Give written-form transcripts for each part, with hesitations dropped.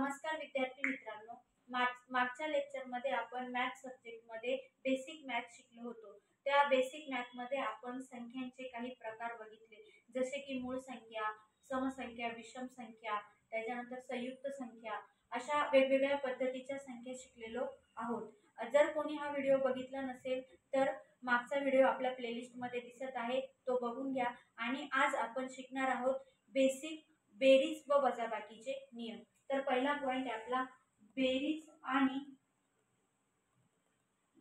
नमस्कार विद्यार्थी मित्रांनो, मागच्या लेक्चरमध्ये आपण मॅथ सब्जेक्टमध्ये बेसिक मॅथ शिकलो होतो. त्या बेसिक मॅथमध्ये आपण संख्यांचे काही प्रकार बघितले, जसे की मूळ संख्या, समसंख्या, विषम संख्या, त्याच्यानंतर संयुक्त संख्या, अशा वेगवेगळ्या पद्धतीच्या संख्या शिकलेलो आहोत. जर कोणी हा व्हिडिओ बघितला नसेल तर मागचा व्हिडिओ आपल्या प्लेलिस्टमध्ये दिसत आहे, तो बघून घ्या. आणि आज आपण शिकणार आहोत बेसिक बेरीज व वजाबाकीचे नियम. तर पहिला पॉइंट आपला बेरीज आणि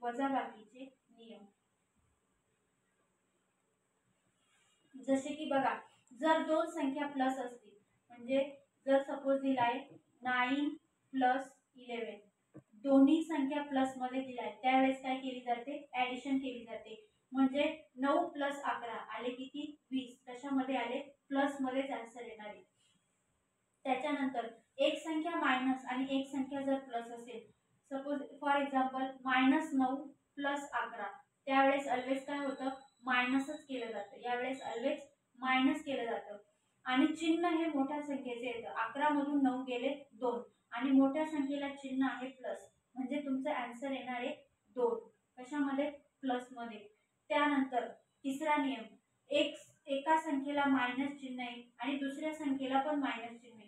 वजाबाकीचे नियम. जसे की बघा, जर दोन संख्या प्लस असतील, म्हणजे जर सपोज दिलाय 9 प्लस 11, दोन्ही संख्या प्लस मध्ये दिलाय, त्यावेळेस काय केली जाते, ऍडिशन केली जाते. म्हणजे 9 प्लस 11 आले किती, 20. कशामध्ये आले, प्लस मध्येच आन्सर येणार आहे. त्याच्यानंतर एक संख्या मायनस आणि एक संख्या जर प्लस असेल, सपोज फॉर एक्झाम्पल -9 प्लस 11, त्यावेळेस ऑलवेज काय होतं, मायनसच केलं जातं. यावेळेस ऑलवेज मायनस केलं जातं. आणि चिन्ह हे मोठ्या संख्येचे येतं. 11 मधून 9 गेले 2 आणि मोठ्या संख्येला चिन्ह आहे प्लस, म्हणजे तुमचं आन्सर येणार आहे 2. कशामध्ये, प्लस मध्ये. त्यानंतर तिसरा नियम, एका संख्येला मायनस चिन्ह आहे आणि दुसऱ्या संख्येला पण मायनस चिन्ह आहे.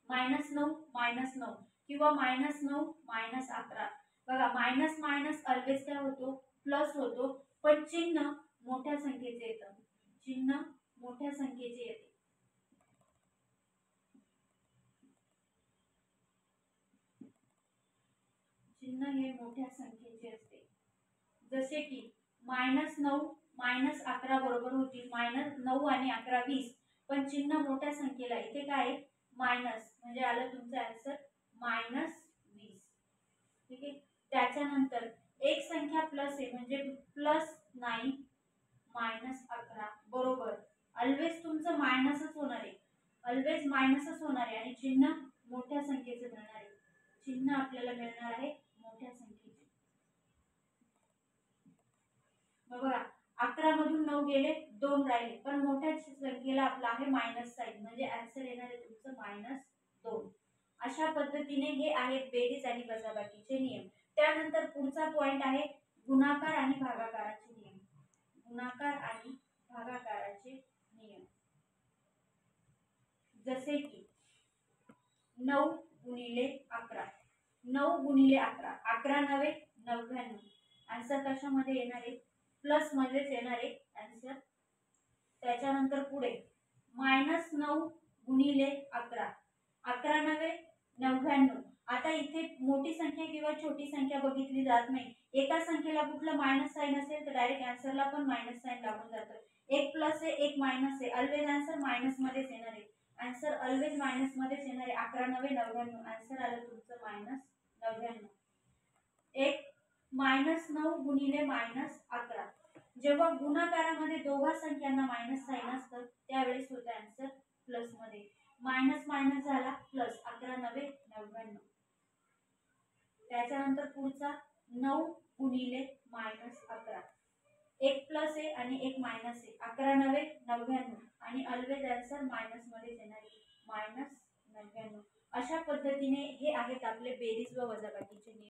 -9 किंवा -9 -11. बघा, मायनस मायनस ऑलवेज काय होतो, प्लस होतो, पण चिन्ह मोठ्या संख्येचे येतं. चिन्ह मोठ्या संख्येचे येते. चिन्ह हे मोठ्या संख्येचे असते. जसे की -9 -11 बरोबर होती, -9 आणि 11 20, पण चिन्ह मोठ्या संख्येला इथे काय आहे, मायनस, म्हणजे आलं तुमचं आन्सर -20. ठीक आहे. त्याच्यानंतर एक संख्या प्लस आहे, म्हणजे +9 -11 बरोबर ऑलवेज तुमचं मायनसच होणार आहे. ऑलवेज मायनसच होणार आहे आणि चिन्ह मोठ्या संख्येचे मिळणार आहे. चिन्ह आपल्याला मिळणार आहे मोठ्या संख्येचे. बघा, 11 मधून 9 गेले, 2 राहिले, पण मोठ्या संख्येला आपला आहे मायनस साइन, म्हणजे आन्सर येणार आहे तुमचं -2. अशा पद्धतीने हे आहेत बेरीज आणि वजाबाकीचे नियम. त्यानंतर पुढचा पॉइंट आहे गुणाकार आणि भागाकाराचे नियम. गुणाकार आणि भागाकाराचे नियम. जसे की 9 गुणिले 11, 9 गुणिले 11, 11 9 99. आन्सर कशामध्ये येणार आहे, प्लस मध्येच येणार आहे आन्सर. त्याच्यानंतर पुढे -9 गुणिले 11, 11 9 99. आता इथे मोठी संख्या किंवा छोटी संख्या बघितली जात नाही. एका संख्येला कुठलं मायनस साइन असेल तर डायरेक्ट आन्सरला पण मायनस साइन लागून जातं. एक प्लस आहे, एक मायनस आहे, ऑलवेज आन्सर मायनस मध्येच येणार आहे. आन्सर ऑलवेज मायनस मध्येच येणार आहे. 11 9 99, आन्सर आलं तुमचं -99. एक -9 गुणिले -11, जेव्हा गुणाकारामध्ये दोघा संख्यांना मायनस साइन असतं त्यावेळेस होतं आन्सर प्लस मध्ये. मायनस मायनस झाला प्लस, 11 9 99. त्याच्यानंतर पुढचा 9 गुणिले -11, एक प्लस आहे आणि एक मायनस आहे, 11 9 99 आणि ऑलवेज आन्सर मायनस मध्ये येणार आहे -99. अशा पद्धतीने हे आहेत आपले बेरीज व वजाबाकीचे नियम.